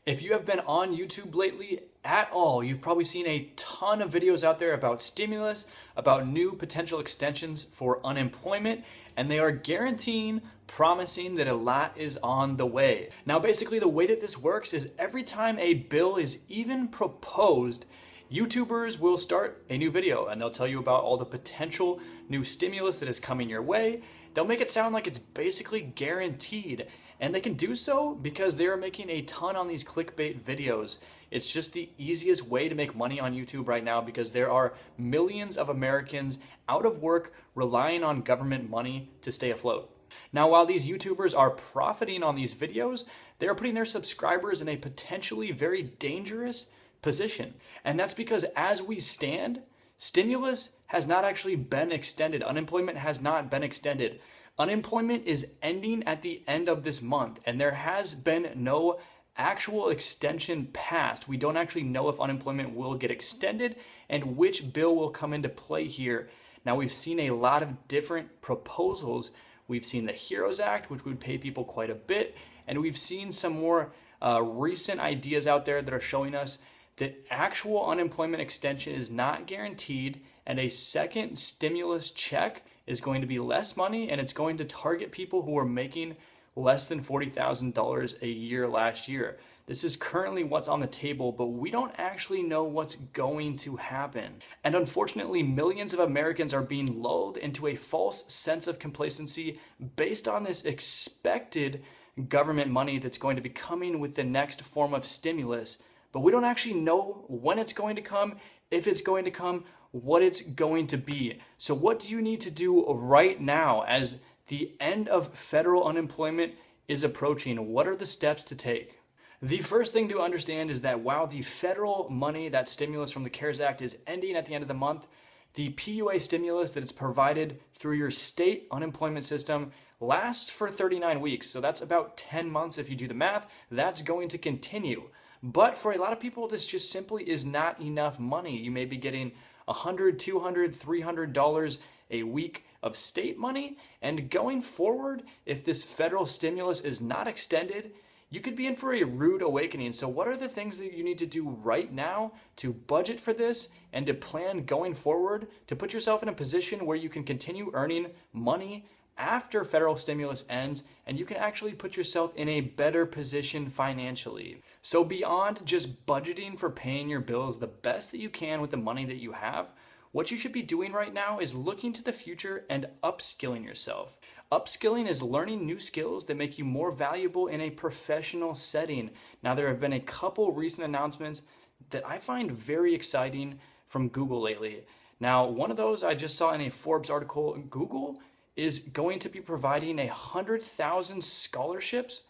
If you have been on YouTube lately at all, you've probably seen a ton of videos out there about stimulus, about new potential extensions for unemployment, and they are guaranteeing, promising that a lot is on the way. Now, basically, the way that this works is every time a bill is even proposed, YouTubers will start a new video and they'll tell you about all the potential new stimulus that is coming your way. They'll make it sound like it's basically guaranteed. And they can do so because they are making a ton on these clickbait videos. It's just the easiest way to make money on YouTube right now because there are millions of Americans out of work relying on government money to stay afloat. Now, while these YouTubers are profiting on these videos, they are putting their subscribers in a potentially very dangerous position. And that's because as we stand, stimulus has not actually been extended. Unemployment has not been extended. Unemployment is ending at the end of this month, and there has been no actual extension passed. We don't actually know if unemployment will get extended and which bill will come into play here. Now, we've seen a lot of different proposals. We've seen the HEROES Act, which would pay people quite a bit, and we've seen some more recent ideas out there that are showing us that actual unemployment extension is not guaranteed, and a second stimulus check is going to be less money, and it's going to target people who are making less than $40,000 a year last year. This is currently what's on the table, but we don't actually know what's going to happen. And unfortunately, millions of Americans are being lulled into a false sense of complacency based on this expected government money that's going to be coming with the next form of stimulus. But we don't actually know when it's going to come, if it's going to come, what it's going to be. So what do you need to do right now as the end of federal unemployment is approaching? What are the steps to take? The first thing to understand is that while the federal money, that stimulus from the CARES Act, is ending at the end of the month, the PUA stimulus that is provided through your state unemployment system lasts for 39 weeks. So that's about 10 months if you do the math. That's going to continue. But for a lot of people, this just simply is not enough money. You may be getting $100, $200, $300 a week of state money. And going forward, if this federal stimulus is not extended, you could be in for a rude awakening. So what are the things that you need to do right now to budget for this and to plan going forward to put yourself in a position where you can continue earning money after federal stimulus ends, and you can actually put yourself in a better position financially? So beyond just budgeting for paying your bills the best that you can with the money that you have, what you should be doing right now is looking to the future and upskilling yourself. Upskilling is learning new skills that make you more valuable in a professional setting. Now, there have been a couple recent announcements that I find very exciting from Google lately. Now, one of those I just saw in a Forbes article. Google is going to be providing 100,000 scholarships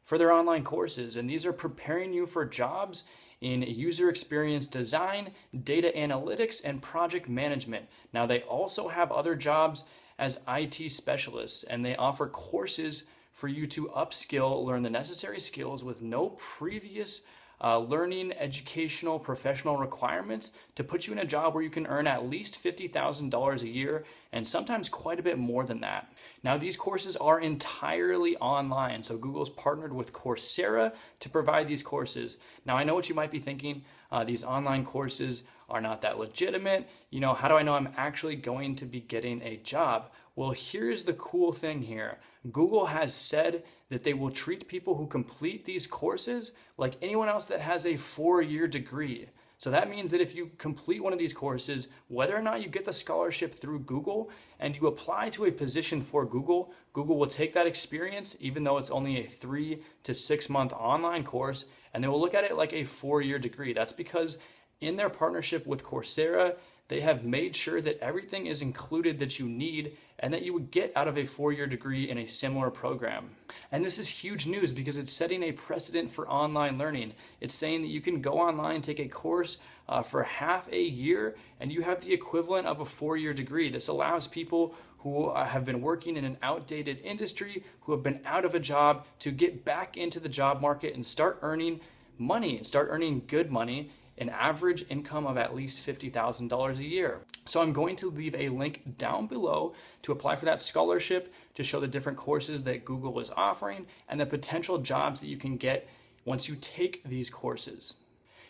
for their online courses. And these are preparing you for jobs in user experience design, data analytics, and project management. Now, they also have other jobs as IT specialists, and they offer courses for you to upskill, learn the necessary skills with no previous learning, educational, professional requirements to put you in a job where you can earn at least $50,000 a year and sometimes quite a bit more than that. Now, these courses are entirely online. So Google's partnered with Coursera to provide these courses. Now, I know what you might be thinking. These online courses are not that legitimate. You know, how do I know I'm actually going to be getting a job? Well, here's the cool thing here. Google has said that they will treat people who complete these courses like anyone else that has a 4-year degree. So that means that if you complete one of these courses, whether or not you get the scholarship through Google and you apply to a position for Google, Google will take that experience, even though it's only a 3 to 6 month online course, and they will look at it like a 4-year degree. That's because in their partnership with Coursera, they have made sure that everything is included that you need and that you would get out of a 4-year degree in a similar program. And this is huge news because it's setting a precedent for online learning. It's saying that you can go online, take a course for half a year, and you have the equivalent of a 4-year degree. This allows people who have been working in an outdated industry, who have been out of a job, to get back into the job market and start earning money and start earning good money, an average income of at least $50,000 a year. So I'm going to leave a link down below to apply for that scholarship, to show the different courses that Google is offering and the potential jobs that you can get once you take these courses.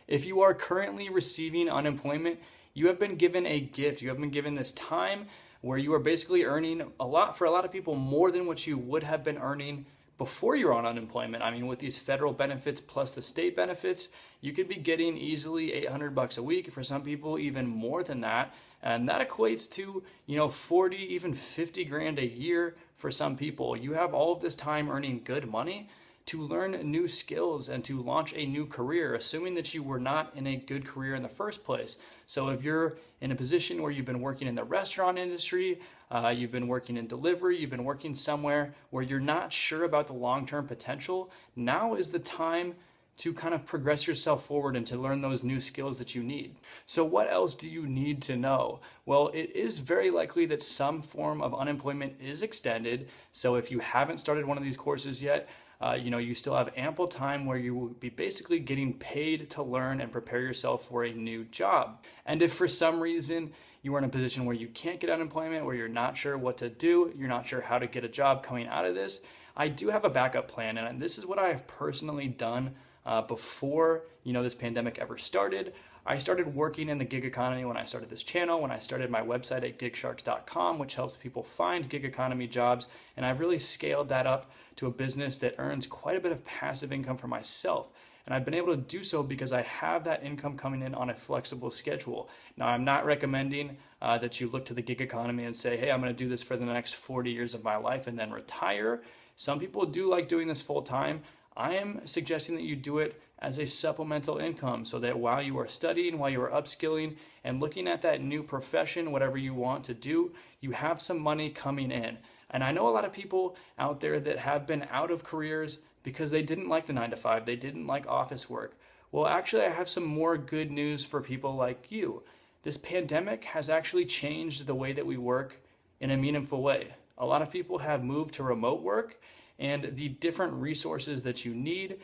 If you are currently receiving unemployment, you have been given a gift. You have been given this time where you are basically earning a lot, for a lot of people, more than what you would have been earning before you're on unemployment. I mean, with these federal benefits plus the state benefits, you could be getting easily $800 a week. For some people, even more than that. And that equates to, 40, even 50 grand a year for some people. You have all of this time earning good money to learn new skills and to launch a new career, assuming that you were not in a good career in the first place. So if you're in a position where you've been working in the restaurant industry, you've been working in delivery, you've been working somewhere where you're not sure about the long-term potential, now is the time to kind of progress yourself forward and to learn those new skills that you need. So what else do you need to know? Well, it is very likely that some form of unemployment is extended. So if you haven't started one of these courses yet, you still have ample time where you will be basically getting paid to learn and prepare yourself for a new job. And if for some reason you are in a position where you can't get unemployment, where you're not sure what to do, you're not sure how to get a job coming out of this, I do have a backup plan. And this is what I have personally done before this pandemic ever started. I started working in the gig economy when I started this channel, when I started my website at gigsharks.com, which helps people find gig economy jobs. And I've really scaled that up to a business that earns quite a bit of passive income for myself. And I've been able to do so because I have that income coming in on a flexible schedule. Now, I'm not recommending that you look to the gig economy and say, hey, I'm going to do this for the next 40 years of my life and then retire. Some people do like doing this full time. I am suggesting that you do it as a supplemental income so that while you are studying, while you are upskilling and looking at that new profession, whatever you want to do, you have some money coming in. And I know a lot of people out there that have been out of careers because they didn't like the 9-to-5, they didn't like office work. Well, actually, I have some more good news for people like you. This pandemic has actually changed the way that we work in a meaningful way. A lot of people have moved to remote work, and the different resources that you need,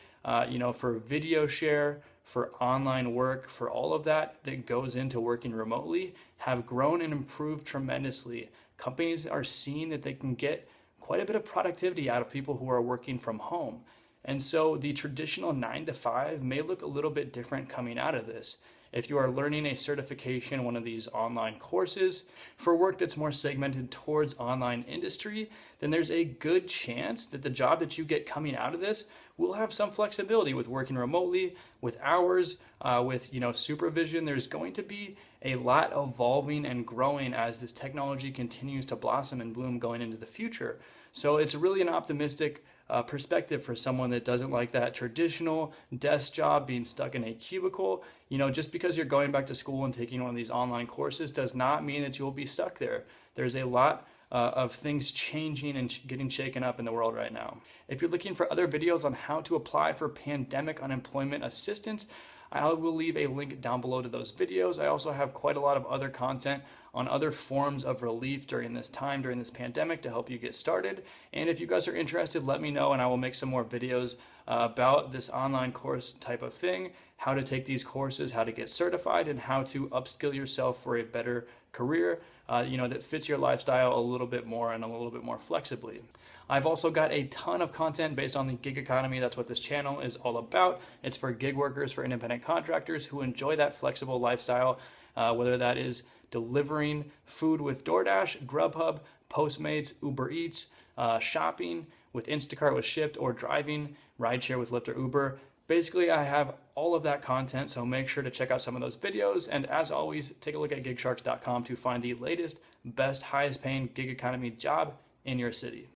for video share, for online work, for all of that goes into working remotely, have grown and improved tremendously. Companies are seeing that they can get quite a bit of productivity out of people who are working from home. And so the traditional 9-to-5 may look a little bit different coming out of this. If you are learning a certification, one of these online courses for work that's more segmented towards online industry, then there's a good chance that the job that you get coming out of this will have some flexibility with working remotely, with hours, with supervision. There's going to be a lot evolving and growing as this technology continues to blossom and bloom going into the future. So it's really an optimistic perspective for someone that doesn't like that traditional desk job, being stuck in a cubicle. Just because you're going back to school and taking one of these online courses does not mean that you will be stuck there. There's a lot of things changing and getting shaken up in the world right now. If you're looking for other videos on how to apply for pandemic unemployment assistance, I will leave a link down below to those videos. I also have quite a lot of other content on other forms of relief during this time, during this pandemic, to help you get started. And if you guys are interested, let me know and I will make some more videos about this online course type of thing, how to take these courses, how to get certified, and how to upskill yourself for a better career that fits your lifestyle a little bit more and a little bit more flexibly. I've also got a ton of content based on the gig economy. That's what this channel is all about. It's for gig workers, for independent contractors who enjoy that flexible lifestyle, whether that is delivering food with DoorDash, Grubhub, Postmates, Uber Eats, shopping with Instacart with Shipt, or driving rideshare with Lyft or Uber. Basically, I have all of that content, so make sure to check out some of those videos. And as always, take a look at gigsharks.com to find the latest, best, highest paying gig economy job in your city.